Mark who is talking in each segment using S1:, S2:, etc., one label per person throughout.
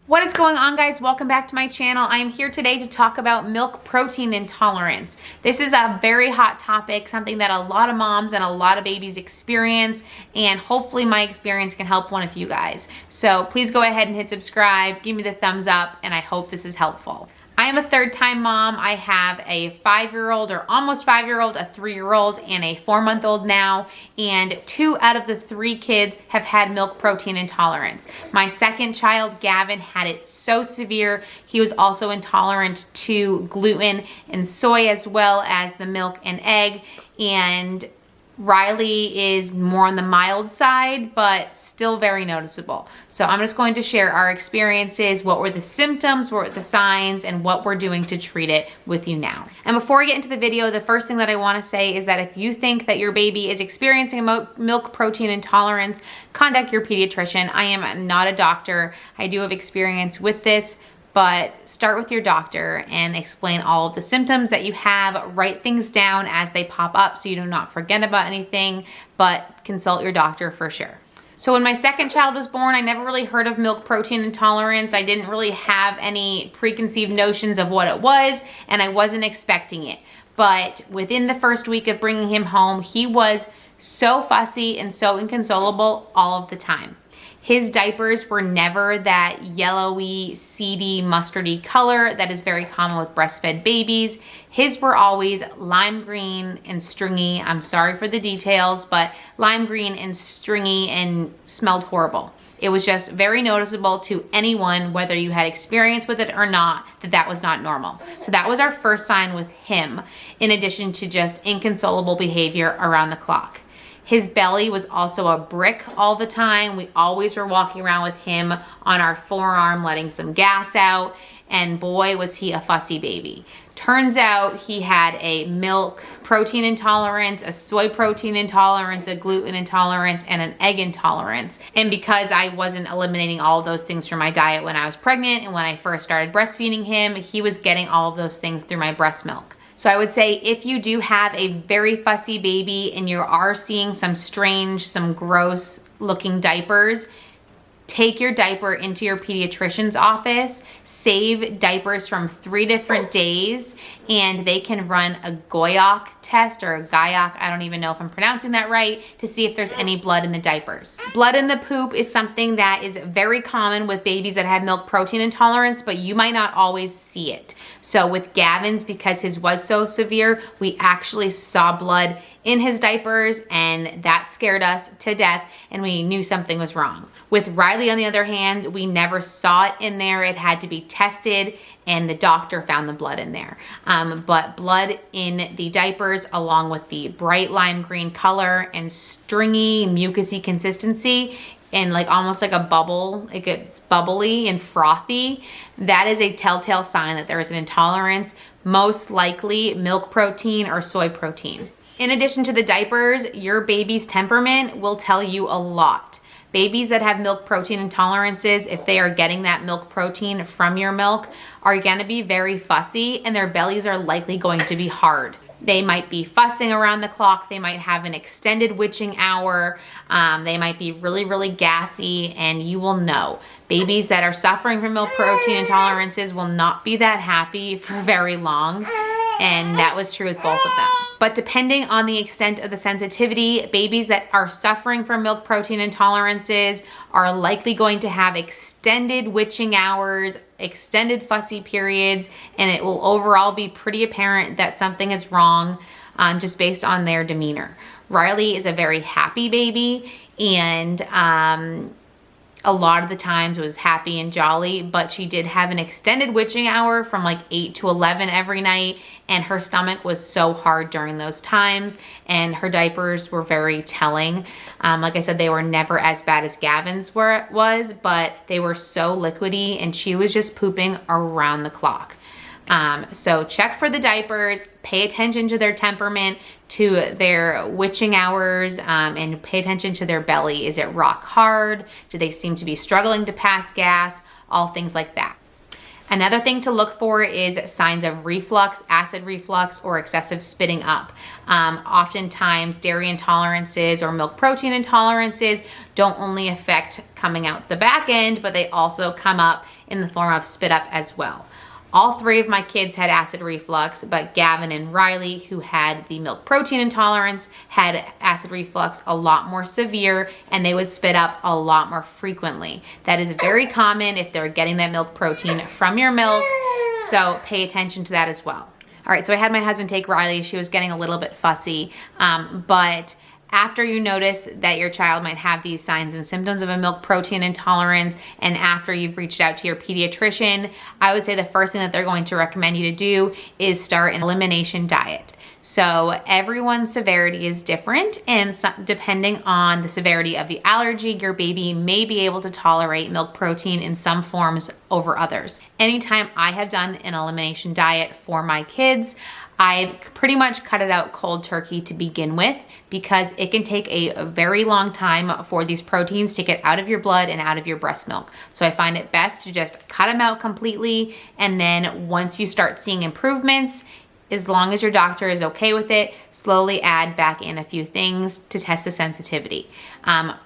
S1: What is going on, guys? Welcome back to my channel. I am here today to talk about milk protein intolerance. This is a very hot topic, something that a lot of moms and a lot of babies experience, and hopefully my experience can help one of you guys. So please go ahead and hit subscribe, give me the thumbs up, and I hope this is helpful. I am a third-time mom. I have a 5-year-old or almost 5-year-old, a 3-year-old, and a 4-month-old now, and 2 out of the 3 kids have had milk protein intolerance. My second child, Gavin, had it so severe. He was also intolerant to gluten and soy as well as the milk and egg, and Riley is more on the mild side, but still very noticeable. So I'm just going to share our experiences, what were the symptoms, what were the signs, and what we're doing to treat it with you now. And before I get into the video, the first thing that I want to say is that if you think that your baby is experiencing milk protein intolerance, contact your pediatrician. I am not a doctor. I do have experience with this, but start with your doctor and explain all of the symptoms that you have. Write things down as they pop up so you do not forget about anything, but consult your doctor for sure. So when my second child was born, I never really heard of milk protein intolerance. I didn't really have any preconceived notions of what it was, and I wasn't expecting it. But within the first week of bringing him home, he was so fussy and so inconsolable all of the time. His diapers were never that yellowy, seedy, mustardy color that is very common with breastfed babies. His were always lime green and stringy. I'm sorry for the details, but lime green and stringy and smelled horrible. It was just very noticeable to anyone, whether you had experience with it or not, that that was not normal. So that was our first sign with him, in addition to just inconsolable behavior around the clock. His belly was also a brick all the time. We always were walking around with him on our forearm, letting some gas out, and boy, was he a fussy baby. Turns out he had a milk protein intolerance, a soy protein intolerance, a gluten intolerance, and an egg intolerance. And because I wasn't eliminating all of those things from my diet when I was pregnant and when I first started breastfeeding him, he was getting all of those things through my breast milk. So I would say if you do have a very fussy baby and you are seeing some strange, some gross looking diapers, take your diaper into your pediatrician's office, save diapers from 3 different days, and they can run a Goyak test or a Guyok, I don't even know if I'm pronouncing that right, to see if there's any blood in the diapers. Blood in the poop is something that is very common with babies that have milk protein intolerance, but you might not always see it. So with Gavin's, because his was so severe, we actually saw blood in his diapers, and that scared us to death, and we knew something was wrong. With Riley, on the other hand, we never saw it in there. It had to be tested, and the doctor found the blood in there. But blood in the diapers, along with the bright lime green color and stringy, mucousy consistency, and like almost like a bubble, like it's bubbly and frothy, that is a telltale sign that there is an intolerance, most likely milk protein or soy protein. In addition to the diapers, your baby's temperament will tell you a lot. Babies that have milk protein intolerances, if they are getting that milk protein from your milk, are going to be very fussy, and their bellies are likely going to be hard. They might be fussing around the clock. They might have an extended witching hour. They might be really, really gassy, and you will know. Babies that are suffering from milk protein intolerances will not be that happy for very long, and that was true with both of them. But depending on the extent of the sensitivity, babies that are suffering from milk protein intolerances are likely going to have extended witching hours, extended fussy periods, and it will overall be pretty apparent that something is wrong just based on their demeanor. Riley is a very happy baby, and a lot of the times was happy and jolly, but she did have an extended witching hour from like 8 to 11 every night, and her stomach was so hard during those times, and her diapers were very telling. Like I said, they were never as bad as Gavin's was, but they were so liquidy, and she was just pooping around the clock. So check for the diapers, pay attention to their temperament, to their witching hours, and pay attention to their belly. Is it rock hard? Do they seem to be struggling to pass gas? All things like that. Another thing to look for is signs of reflux, acid reflux, or excessive spitting up. Oftentimes, dairy intolerances or milk protein intolerances don't only affect coming out the back end, but they also come up in the form of spit up as well. All three of my kids had acid reflux, but Gavin and Riley, who had the milk protein intolerance, had acid reflux a lot more severe, and they would spit up a lot more frequently. That is very common if they're getting that milk protein from your milk, so pay attention to that as well. All right, so I had my husband take Riley. She was getting a little bit fussy, but after you notice that your child might have these signs and symptoms of a milk protein intolerance, and after you've reached out to your pediatrician, I would say the first thing that they're going to recommend you to do is start an elimination diet. So everyone's severity is different, and depending on the severity of the allergy, your baby may be able to tolerate milk protein in some forms over others. Anytime I have done an elimination diet for my kids, I've pretty much cut it out cold turkey to begin with, because it can take a very long time for these proteins to get out of your blood and out of your breast milk. So I find it best to just cut them out completely, and then once you start seeing improvements, as long as your doctor is okay with it, slowly add back in a few things to test the sensitivity.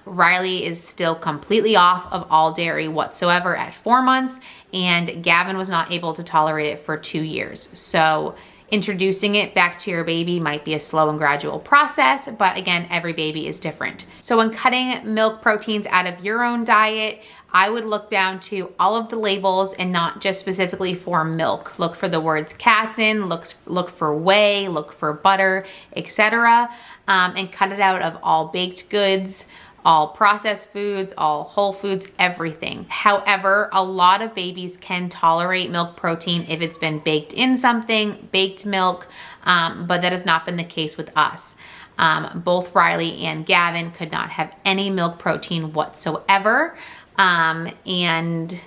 S1: Riley is still completely off of all dairy whatsoever at 4 months, and Gavin was not able to tolerate it for 2 years. So introducing it back to your baby might be a slow and gradual process, but again, every baby is different. So when cutting milk proteins out of your own diet, I would look down to all of the labels and not just specifically for milk. Look for the words casein, look for whey, look for butter, etc., and cut it out of all baked goods, all processed foods, all whole foods, everything. However, a lot of babies can tolerate milk protein if it's been baked in something, baked milk, but that has not been the case with us. Both Riley and Gavin could not have any milk protein whatsoever, and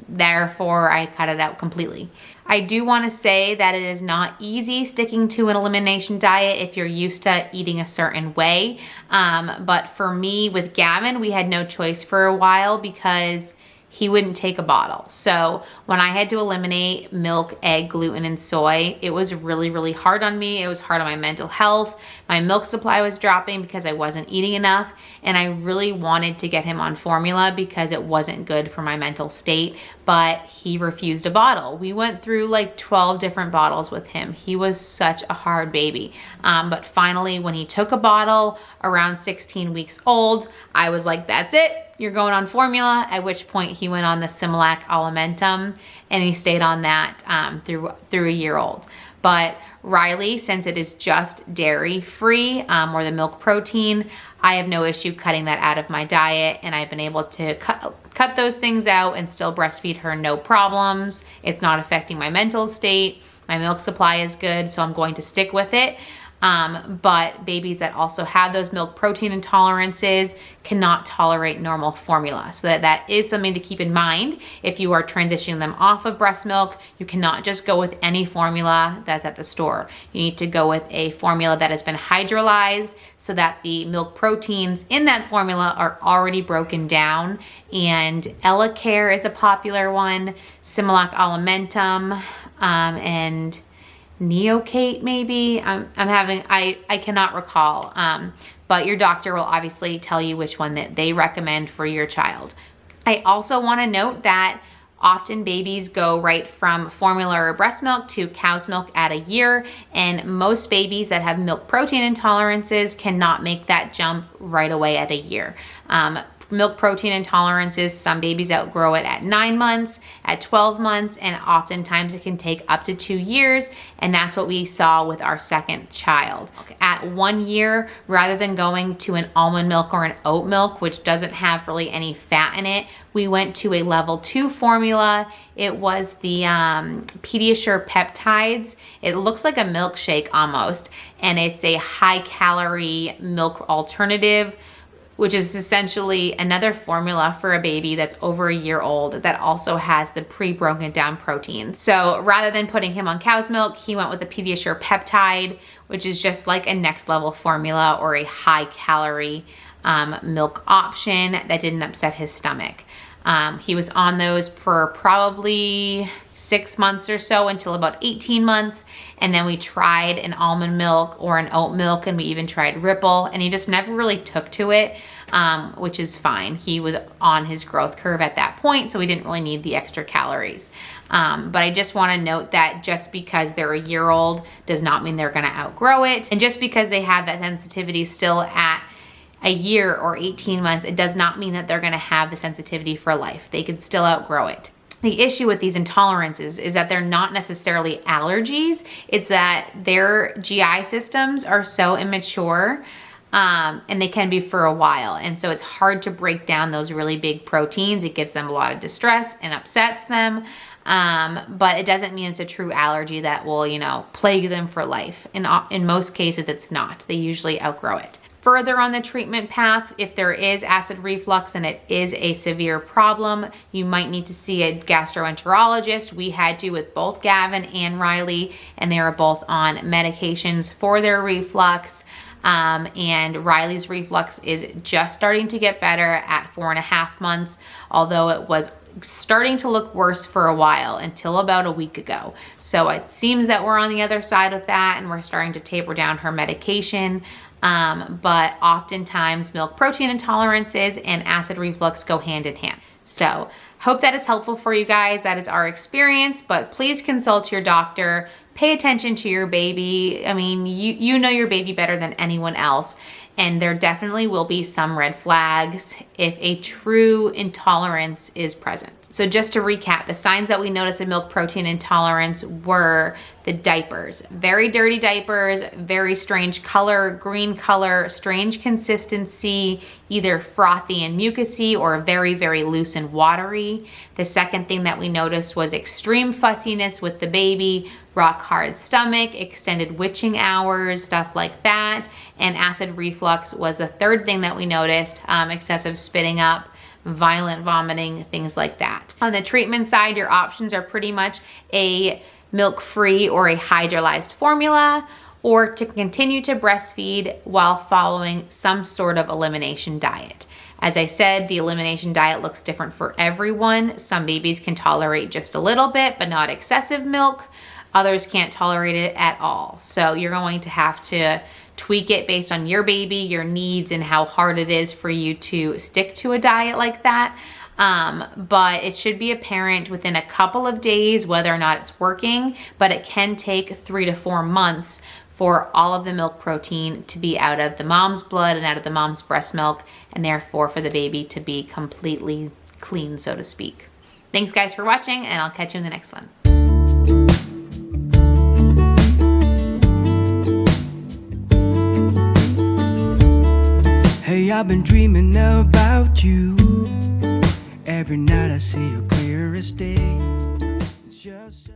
S1: therefore I cut it out completely. I do want to say that it is not easy sticking to an elimination diet if you're used to eating a certain way. But for me, with Gavin, we had no choice for a while because he wouldn't take a bottle. So when I had to eliminate milk, egg, gluten, and soy, it was really, really hard on me. It was hard on my mental health. My milk supply was dropping because I wasn't eating enough. And I really wanted to get him on formula because it wasn't good for my mental state, but he refused a bottle. We went through like 12 different bottles with him. He was such a hard baby. But finally, when he took a bottle around 16 weeks old, I was like, that's it. You're going on formula, at which point he went on the Similac Alimentum, and he stayed on that through a year old. But Riley, since it is just dairy free or the milk protein, I have no issue cutting that out of my diet, and I've been able to cut those things out and still breastfeed her no problems. It's not affecting my mental state. My milk supply is good, so I'm going to stick with it. But babies that also have those milk protein intolerances cannot tolerate normal formula. So that is something to keep in mind. If you are transitioning them off of breast milk, you cannot just go with any formula that's at the store. You need to go with a formula that has been hydrolyzed so that the milk proteins in that formula are already broken down. And Care is a popular one, Similac Alimentum, and Neocate maybe. I cannot recall, but your doctor will obviously tell you which one that they recommend for your child. I also want to note that often babies go right from formula or breast milk to cow's milk at a year, and most babies that have milk protein intolerances cannot make that jump right away at a year. Milk protein intolerances, some babies outgrow it at 9 months, at 12 months, and oftentimes it can take up to 2 years, and that's what we saw with our second child. At 1 year, rather than going to an almond milk or an oat milk, which doesn't have really any fat in it, we went to a level 2 formula. It was the Pediasure peptides. It looks like a milkshake almost, and it's a high-calorie milk alternative, which is essentially another formula for a baby that's over a year old that also has the pre-broken down protein. So rather than putting him on cow's milk, he went with the Pediasure peptide, which is just like a next level formula or a high calorie milk option that didn't upset his stomach. He was on those for probably 6 months or so, until about 18 months. And then we tried an almond milk or an oat milk, and we even tried Ripple, and he just never really took to it, which is fine. He was on his growth curve at that point, so we didn't really need the extra calories. But I just want to note that just because they're a year old does not mean they're going to outgrow it. And just because they have that sensitivity still at a year or 18 months, it does not mean that they're going to have the sensitivity for life. They could still outgrow it. The issue with these intolerances is that they're not necessarily allergies. It's that their GI systems are so immature, and they can be for a while. And so it's hard to break down those really big proteins. It gives them a lot of distress and upsets them. But it doesn't mean it's a true allergy that will, plague them for life. In most cases, it's not. They usually outgrow it. Further on the treatment path, if there is acid reflux and it is a severe problem, you might need to see a gastroenterologist. We had to with both Gavin and Riley, and they are both on medications for their reflux. And Riley's reflux is just starting to get better at 4.5 months, although it was starting to look worse for a while until about a week ago. So it seems that we're on the other side of that, and we're starting to taper down her medication. But oftentimes milk protein intolerances and acid reflux go hand in hand. So hope that is helpful for you guys. That is our experience, but please consult your doctor. Pay attention to your baby. I mean, you know your baby better than anyone else. And there definitely will be some red flags if a true intolerance is present. So just to recap, the signs that we noticed of milk protein intolerance were the diapers. Very dirty diapers, very strange color, green color, strange consistency, either frothy and mucousy or very, very loose and watery. The second thing that we noticed was extreme fussiness with the baby, rock hard stomach, extended witching hours, stuff like that. And acid reflux was the third thing that we noticed, excessive spitting up, violent vomiting, things like that. On the treatment side, your options are pretty much a milk-free or a hydrolyzed formula, or to continue to breastfeed while following some sort of elimination diet. As I said, the elimination diet looks different for everyone. Some babies can tolerate just a little bit, but not excessive milk. Others can't tolerate it at all. So you're going to have to tweak it based on your baby, your needs, and how hard it is for you to stick to a diet like that. But it should be apparent within a couple of days whether or not it's working, but it can take 3 to 4 months for all of the milk protein to be out of the mom's blood and out of the mom's breast milk, and therefore for the baby to be completely clean, so to speak. Thanks guys for watching, and I'll catch you in the next one.
S2: Hey, I've been dreaming about you. Every night I see you clear as day. It's just